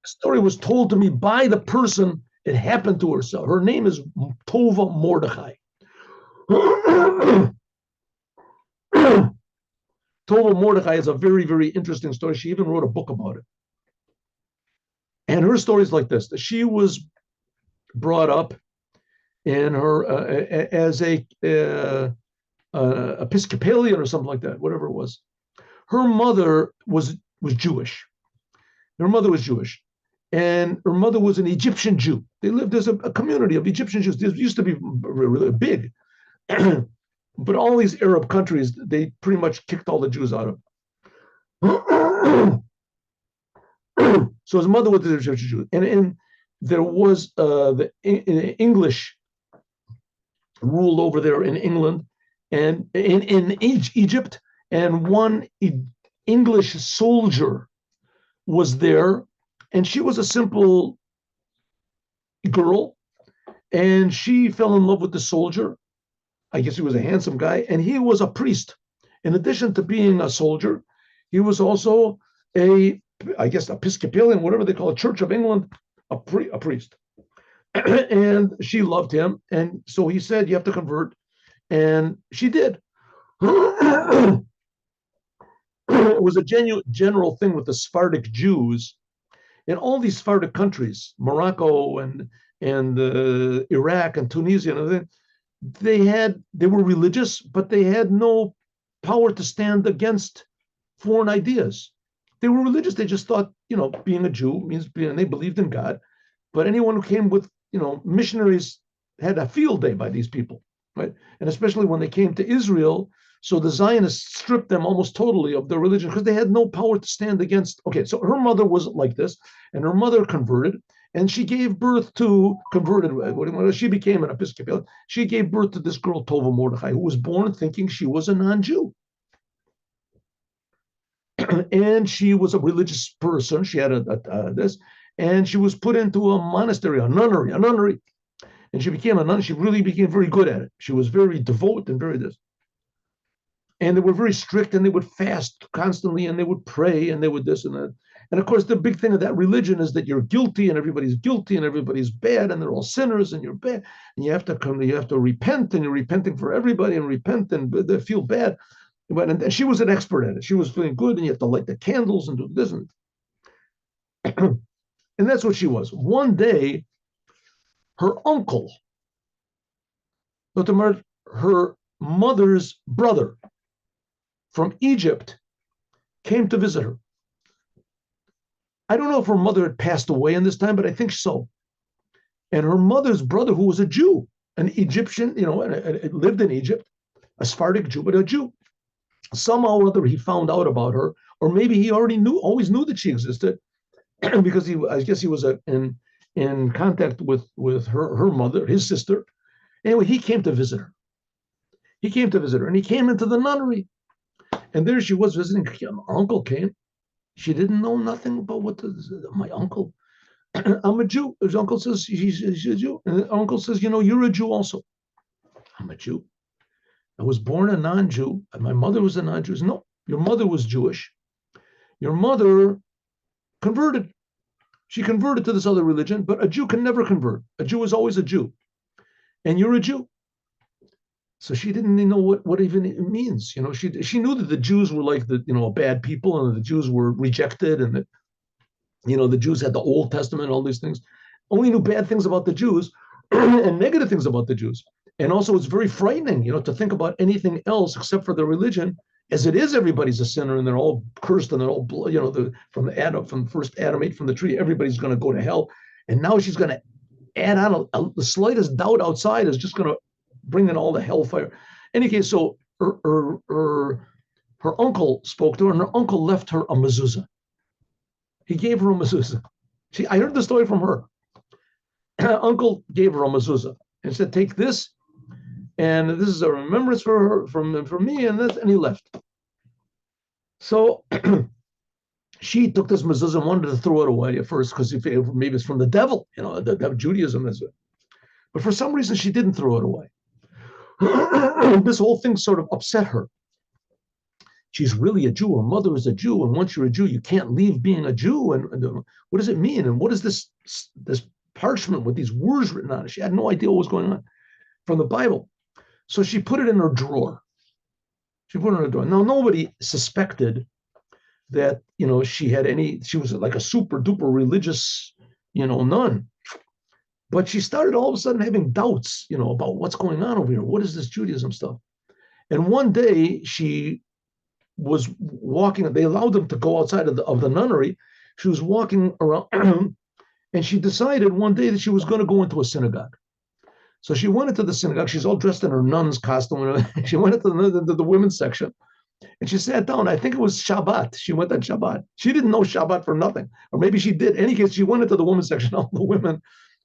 story was told to me by the person it happened to herself. Her name is Tova Mordechai. Tova Mordechai is a very, very interesting story. She even wrote a book about it. And her story is like this: that she was brought up in her as a Episcopalian or something like that, whatever it was. Her mother was Jewish. Her mother was Jewish, and her mother was an Egyptian Jew. They lived as a community of Egyptian Jews. This used to be really big, but all these Arab countries, they pretty much kicked all the Jews out of. So his mother was a Jew, and there was the English ruled over there in England and in Egypt, and one English soldier was there, and she was a simple girl, and she fell in love with the soldier. I guess he was a handsome guy, and he was a priest. In addition to being a soldier, he was also I guess Episcopalian, whatever they call it, Church of England, a priest. And she loved him, and so he said, "You have to convert," and she did. It was a general thing with the Sephardic Jews in all these Sephardic countries, Morocco and Iraq and Tunisia and everything. They were religious, but they had no power to stand against foreign ideas. They were religious. They just thought, being a Jew means they believed in God. But anyone who came with, missionaries had a field day by these people, right? And especially when they came to Israel, so the Zionists stripped them almost totally of their religion because they had no power to stand against. Okay, so her mother was like this, and her mother converted, and she gave birth to, she became an Episcopalian. She gave birth to this girl, Tova Mordechai, who was born thinking she was a non-Jew. And she was a religious person. She had this, and she was put into a monastery, a nunnery, and she became a nun. She really became very good at it. She was very devout and very this. And they were very strict, and they would fast constantly, and they would pray, and they would this and that. And of course, the big thing of that religion is that you're guilty, and everybody's guilty, and everybody's bad, and they're all sinners, and you're bad, and you have to repent, and you're repenting for everybody, and repent, and they feel bad. And she was an expert at it. She was feeling good, and you have to light the candles and do this. And that's what she was. One day, her uncle, her mother's brother from Egypt, came to visit her. I don't know if her mother had passed away in this time, but I think so. And her mother's brother, who was a Jew, an Egyptian, lived in Egypt, a Sephardic Jew, but a Jew. Somehow or other, he found out about her, or maybe he always knew that she existed, because I guess he was in contact with her mother, his sister. Anyway, he came to visit her. And he came into the nunnery, and there she was visiting. Her uncle came. She didn't know nothing about my uncle. I'm a Jew. His uncle says he's a Jew, and the uncle says, you're a Jew also. I'm a Jew. I was born a non-Jew. My mother was a non-Jew. No, your mother was Jewish. Your mother converted. She converted to this other religion, but a Jew can never convert. A Jew is always a Jew. And you're a Jew. So she didn't know what even it means. She knew that the Jews were like bad people, and the Jews were rejected, and that the Jews had the Old Testament, all these things. Only knew bad things about the Jews and negative things about the Jews. And also, it's very frightening, to think about anything else except for the religion. As it is, everybody's a sinner, and they're all cursed, and they're all, from the first Adam ate from the tree, everybody's going to go to hell. And now she's going to add on the slightest doubt outside is just going to bring in all the hellfire. Any case, so her uncle spoke to her, and her uncle left her a mezuzah. He gave her a mezuzah. I heard the story from her. Uncle gave her a mezuzah and said, "Take this, and this is a remembrance for her, from me," and he left. So she took this mezuzah and wanted to throw it away at first, because maybe it's from the devil, the Judaism is it. But for some reason, she didn't throw it away. This whole thing sort of upset her. she's really a Jew. Her mother is a Jew, and once you're a Jew, you can't leave being a Jew. And what does it mean? And what is this parchment with these words written on it? She had no idea what was going on from the Bible. So she put it in her drawer. She put it in her drawer. Now, nobody suspected that, she was like a super duper religious, nun. But she started all of a sudden having doubts, about what's going on over here. What is this Judaism stuff? And one day she was walking, they allowed them to go outside of the nunnery. She was walking around and she decided one day that she was going to go into a synagogue. So she went into the synagogue. She's all dressed in her nun's costume. She went into the women's section and she sat down. I think it was Shabbat. She went on Shabbat. She didn't know Shabbat for nothing. Or maybe she did. In any case, she went into the women's section. All the women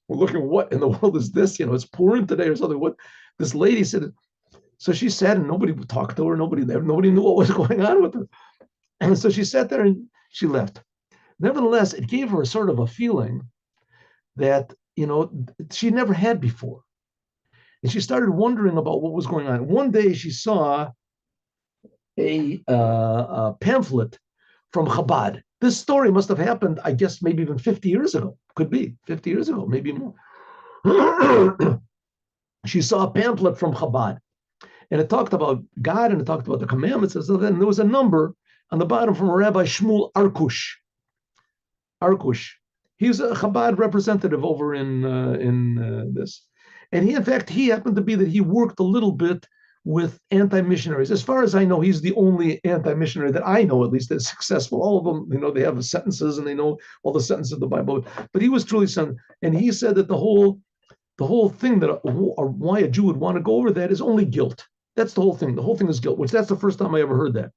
were looking, what in the world is this? It's Purim today or something. What this lady said. So she sat and nobody would talk to her. Nobody knew what was going on with her. And so she sat there and she left. Nevertheless, it gave her sort of a feeling that, she never had before. And she started wondering about what was going on. One day she saw a pamphlet from Chabad. This story must have happened, I guess, maybe even 50 years ago. Could be 50 years ago, maybe more. She saw a pamphlet from Chabad. And it talked about God and it talked about the commandments. And then there was a number on the bottom from Rabbi Shmuel Arkush. He's a Chabad representative over in this. And he happened to be that he worked a little bit with anti-missionaries. As far as I know, he's the only anti-missionary that I know, at least, that's successful. All of them, they have sentences and they know all the sentences of the Bible. But he was truly son. And he said that the whole thing or why a Jew would want to go over that is only guilt. That's the whole thing. The whole thing is guilt, which that's the first time I ever heard that.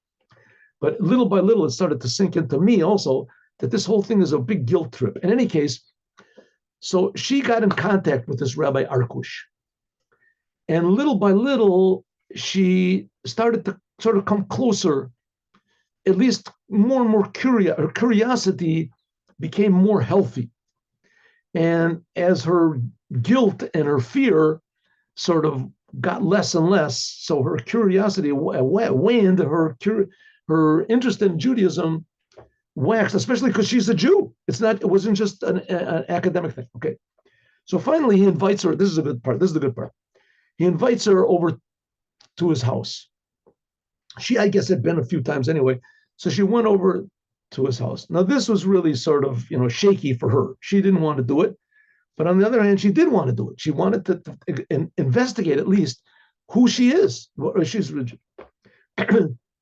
But little by little, it started to sink into me also that this whole thing is a big guilt trip. In any case, so she got in contact with this Rabbi Arkush. And little by little, she started to sort of come closer, at least more and more curious. Her curiosity became more healthy. And as her guilt and her fear sort of got less and less, so her curiosity waned, her interest in Judaism waxed, especially because she's a Jew. It wasn't just an academic thing. Okay. So finally he invites her. This is the good part. He invites her over to his house. She, I guess, had been a few times anyway. So she went over to his house. Now, this was really sort of, shaky for her. She didn't want to do it. But on the other hand, she did want to do it. She wanted to investigate at least who she is. She's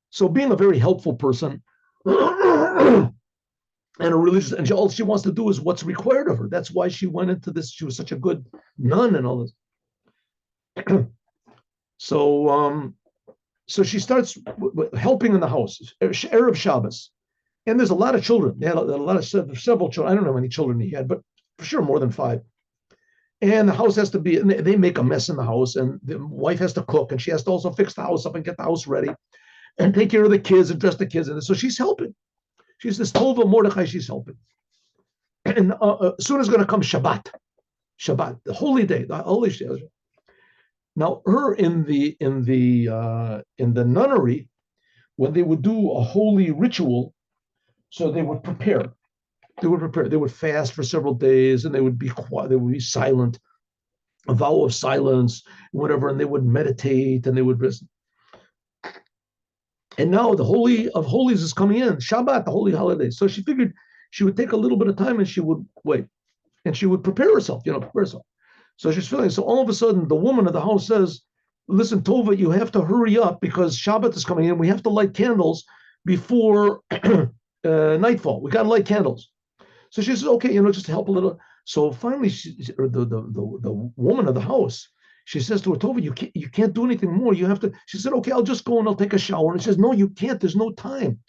so being a very helpful person and a religious, and all she wants to do is what's required of her. That's why she went into this. She was such a good nun and all this. So she starts helping in the house, Erev Shabbos. And there's a lot of children. They had a lot of several children. I don't know how many children he had, but for sure more than 5. And the house has to be, and they make a mess in the house, and the wife has to cook, and she has to also fix the house up and get the house ready and take care of the kids and dress the kids. And so she's helping. She's this Tova Mordechai, she's helping. And soon is going to come Shabbat, the holy day, the holy day. Now, her in the nunnery, when they would do a holy ritual, so they would prepare. They would fast for several days, and they would be quiet. They would be silent, a vow of silence, whatever, and they would meditate, and they would listen. And now the Holy of Holies is coming in, Shabbat, the holy holiday. So she figured she would take a little bit of time, and she would wait, and she would prepare herself. So she's feeling. So all of a sudden, the woman of the house says, "Listen, Tova, you have to hurry up because Shabbat is coming in. We have to light candles before nightfall. We got to light candles." So she says, "Okay, just help a little." So finally, the woman of the house, she says to her, "Tova, you can't do anything more. You have to." She said, "Okay, I'll just go and I'll take a shower." And she says, "No, you can't. There's no time.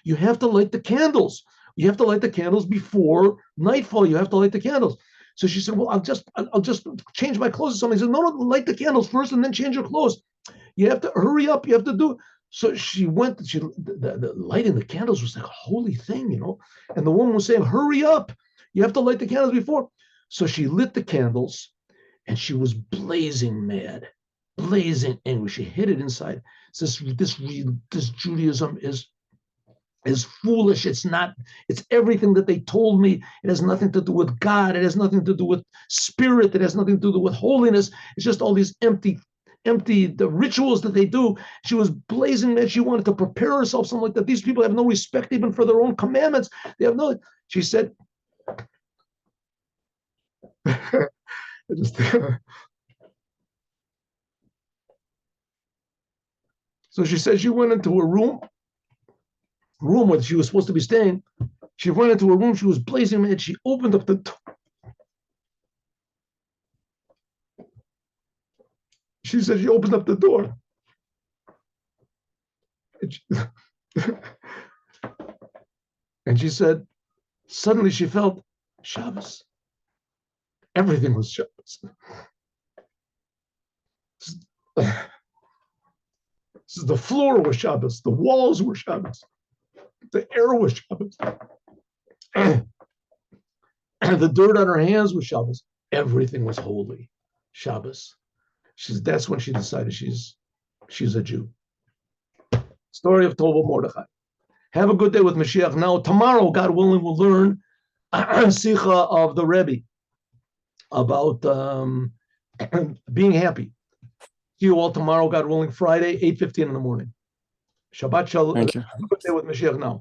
You have to light the candles. You have to light the candles before nightfall. You have to light the candles." So she said, "Well, I'll just change my clothes or something." He said, "No, light the candles first and then change your clothes. You have to hurry up. You have to do." So she went. The lighting the candles was like a holy thing, And the woman was saying, "Hurry up! You have to light the candles before." So she lit the candles, and she was blazing mad. blazing angry. She hid it inside. Says this Judaism is foolish. It's not, it's everything that they told me. It has nothing to do with God. It has nothing to do with spirit. It has nothing to do with holiness. It's just all these the rituals that they do. She was blazing mad. She wanted to prepare herself, something like that. These people have no respect even for their own commandments. They have no, she said, so she said she went into a room where she was supposed to be staying. She went into a room. She was blazing mad. She opened up the door. She said she opened up the door. And she said, suddenly she felt Shabbos. Everything was Shabbos. The floor was Shabbos. The walls were Shabbos. The air was Shabbos. And the dirt on her hands was Shabbos. Everything was holy. Shabbos. That's when she decided she's a Jew. Story of Tova Mordechai. Have a good day with Mashiach. Now, tomorrow, God willing, we'll learn Sicha of the Rebbe about being happy. See you all tomorrow, God willing, Friday, 8:15 in the morning. Shabbat Shalom. Thank you. Have a good day with Mashiach now.